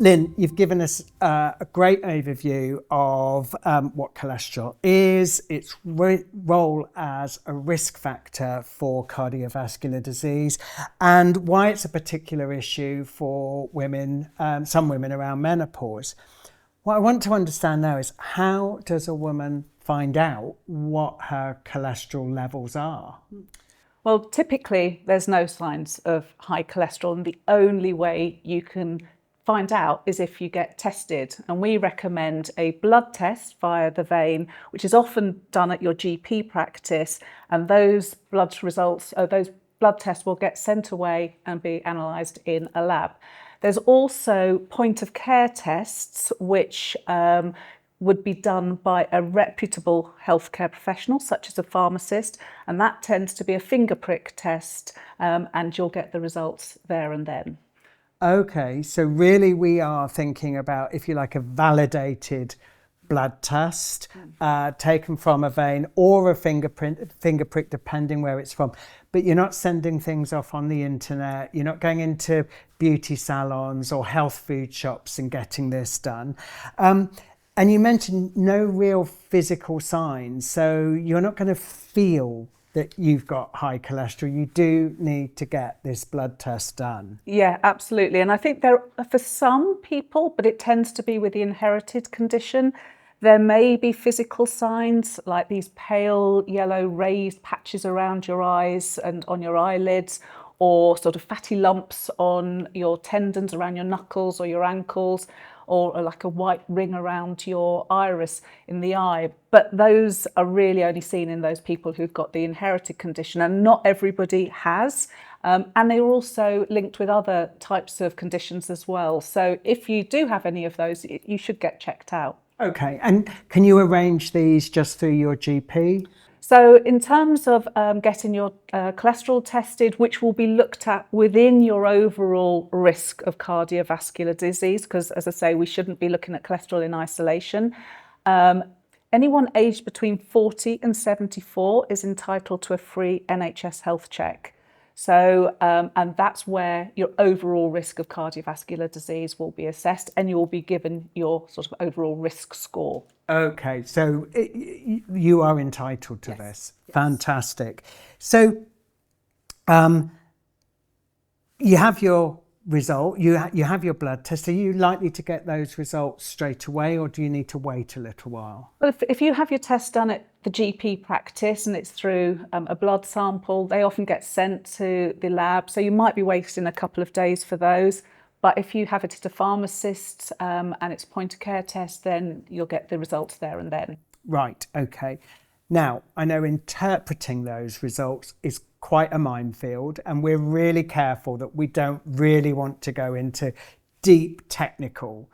Lynne, you've given us a great overview of what cholesterol is, its role as a risk factor for cardiovascular disease, and why it's a particular issue for women, some women around menopause. What I want to understand now is, how does a woman find out what her cholesterol levels are? Well, typically there's no signs of high cholesterol, and the only way you can find out is if you get tested. And we recommend a blood test via the vein, which is often done at your GP practice, and those blood results, those blood tests will get sent away and be analysed in a lab. There's also point of care tests, which would be done by a reputable healthcare professional, such as a pharmacist, and that tends to be a finger prick test, and you'll get the results there and then. Okay, so really we are thinking about, if you like, a validated blood test taken from a vein or a finger prick, depending where it's from. But you're not sending things off on the internet. You're not going into beauty salons or health food shops and getting this done. And you mentioned no real physical signs, so you're not going to feel that you've got high cholesterol. You do need to get this blood test done. Yeah, absolutely. And I think there, for some people, but it tends to be with the inherited condition, there may be physical signs like these pale yellow raised patches around your eyes and on your eyelids, or sort of fatty lumps on your tendons around your knuckles or your ankles, or like a white ring around your iris in the eye. But those are really only seen in those people who've got the inherited condition, and not everybody has. And they are also linked with other types of conditions as well. So if you do have any of those, you should get checked out. Okay, and can you arrange these just through your GP? So in terms of getting your cholesterol tested, which will be looked at within your overall risk of cardiovascular disease, because as I say, we shouldn't be looking at cholesterol in isolation. Anyone aged between 40 and 74 is entitled to a free NHS health check. So, and that's where your overall risk of cardiovascular disease will be assessed, and you will be given your sort of overall risk score. Okay, so you are entitled to this. Yes. Fantastic. So you have your result, you have your blood test. Are you likely to get those results straight away, or do you need to wait a little while? Well, if you have your test done at the GP practice and it's through a blood sample, they often get sent to the lab, so you might be waiting a couple of days for those. But if you have it at a pharmacist and it's a point of care test, then you'll get the results there and then. Right, okay. Now, I know interpreting those results is quite a minefield, and we're really careful that we don't really want to go into deep technical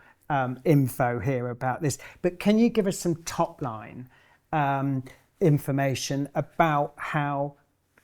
info here about this. But can you give us some top line information about how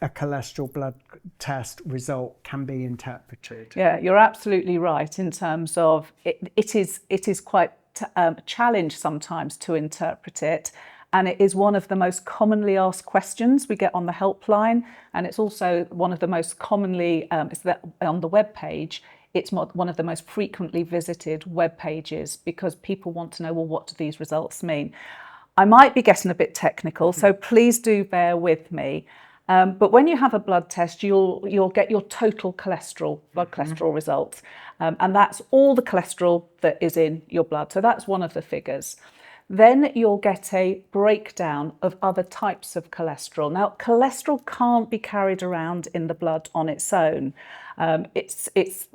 a cholesterol blood test result can be interpreted? Yeah, you're absolutely right in terms of it is quite a challenge sometimes to interpret it, and it is one of the most commonly asked questions we get on the helpline, and it's also one of the most commonly on the web page. It's one of the most frequently visited web pages, because people want to know, well, what do these results mean? I might be getting a bit technical, so please do bear with me. But when you have a blood test, you'll get your total cholesterol, blood cholesterol results. And that's all the cholesterol that is in your blood. So that's one of the figures. Then you'll get a breakdown of other types of cholesterol. Now, cholesterol can't be carried around in the blood on its own. It's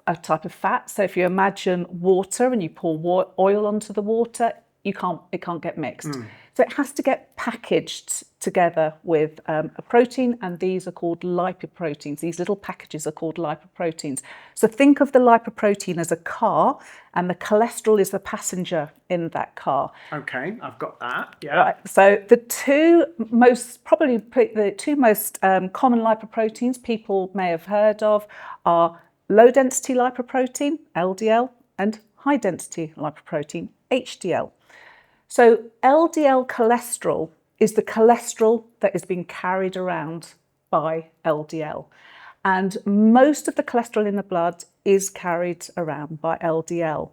a type of fat. So if you imagine water and you pour oil onto the water, it can't get mixed. So it has to get packaged together with a protein, and these are called lipoproteins. These little packages are called lipoproteins. So think of the lipoprotein as a car, and the cholesterol is the passenger in that car. Okay, I've got that. Yeah. Right. So the two most common lipoproteins people may have heard of are low density lipoprotein, LDL, and high density lipoprotein, HDL. So LDL cholesterol is the cholesterol that is being carried around by LDL. And most of the cholesterol in the blood is carried around by LDL.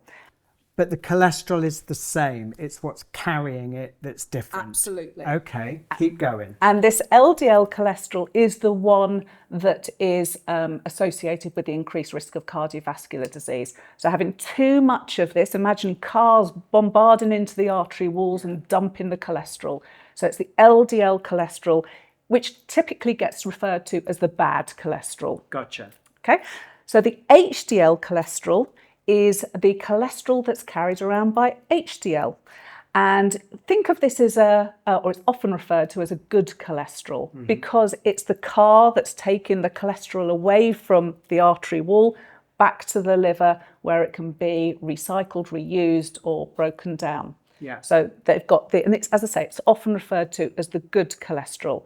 But the cholesterol is the same. It's what's carrying it that's different. Absolutely. Okay, keep going. And this LDL cholesterol is the one that is associated with the increased risk of cardiovascular disease. So having too much of this, imagine cars bombarding into the artery walls and dumping the cholesterol. So it's the LDL cholesterol, which typically gets referred to as the bad cholesterol. Gotcha. Okay, so the HDL cholesterol is the cholesterol that's carried around by HDL. And think of this as or it's often referred to as a good cholesterol, because it's the car that's taking the cholesterol away from the artery wall back to the liver, where it can be recycled, reused, or broken down. Yeah. So they've got and it's, as I say, it's often referred to as the good cholesterol.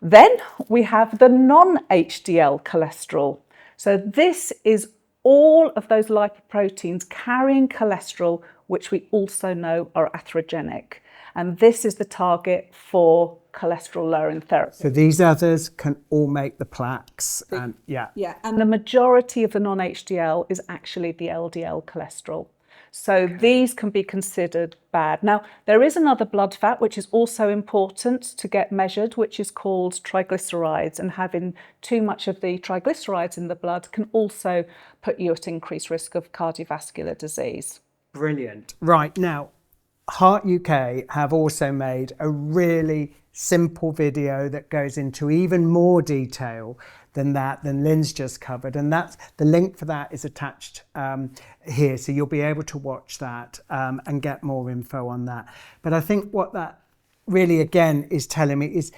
Then we have the non-HDL cholesterol. So this is all of those lipoproteins carrying cholesterol, which we also know are atherogenic. And this is the target for cholesterol lowering therapy. So these others can all make the plaques. And And the majority of the non-HDL is actually the LDL cholesterol. So these can be considered bad. Now, there is another blood fat which is also important to get measured, which is called triglycerides. And having too much of the triglycerides in the blood can also put you at increased risk of cardiovascular disease. Brilliant. Right, now, Heart UK have also made a really simple video that goes into even more detail than Lynne's just covered, and that's the link for that is attached here, so you'll be able to watch that and get more info on that. But I think what that really again is telling me is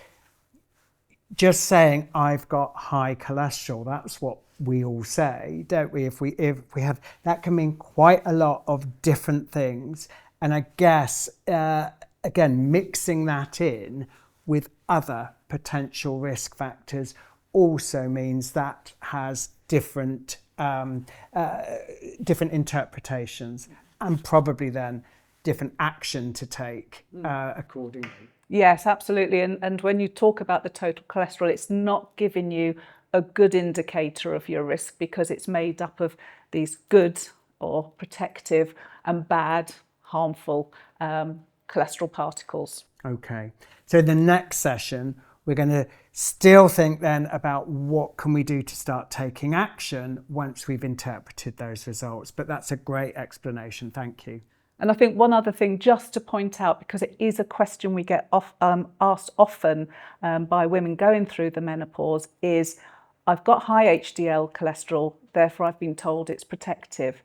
just saying I've got high cholesterol. That's what we all say, don't we? If we have, that can mean quite a lot of different things, and I guess again mixing that in with other potential risk factors also means that has different interpretations and probably then different action to take accordingly. Yes, absolutely. And when you talk about the total cholesterol, it's not giving you a good indicator of your risk, because it's made up of these good or protective and bad, harmful cholesterol particles. Okay. So the next session, we're going to still think then about what can we do to start taking action once we've interpreted those results. But that's a great explanation. Thank you. And I think one other thing just to point out, because it is a question we get asked often by women going through the menopause, is I've got high HDL cholesterol, therefore I've been told it's protective.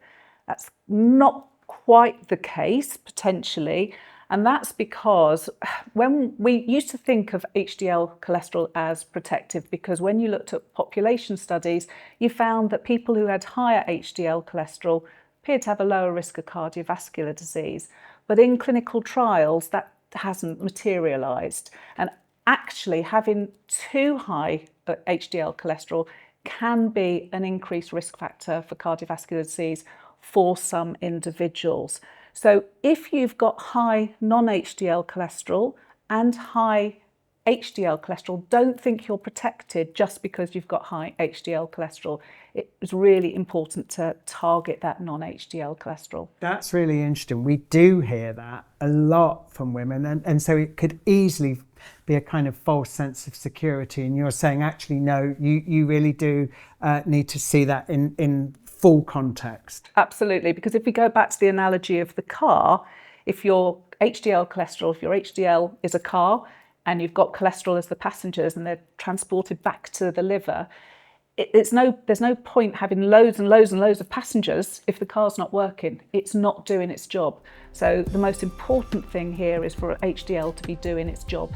That's not quite the case, potentially. And that's because when we used to think of HDL cholesterol as protective, because when you looked at population studies, you found that people who had higher HDL cholesterol appeared to have a lower risk of cardiovascular disease. But in clinical trials, that hasn't materialised. And actually having too high HDL cholesterol can be an increased risk factor for cardiovascular disease for some individuals. So if you've got high non-HDL cholesterol and high HDL cholesterol, don't think you're protected just because you've got high HDL cholesterol. It's really important to target that non-HDL cholesterol. That's really interesting. We do hear that a lot from women, and so it could easily be a kind of false sense of security. And you're saying, actually, no, you really do need to see that in full context. Absolutely, because if we go back to the analogy of the car, if your HDL cholesterol, if your HDL is a car and you've got cholesterol as the passengers and they're transported back to the liver, there's no point having loads and loads and loads of passengers if the car's not working. It's not doing its job. So the most important thing here is for HDL to be doing its job.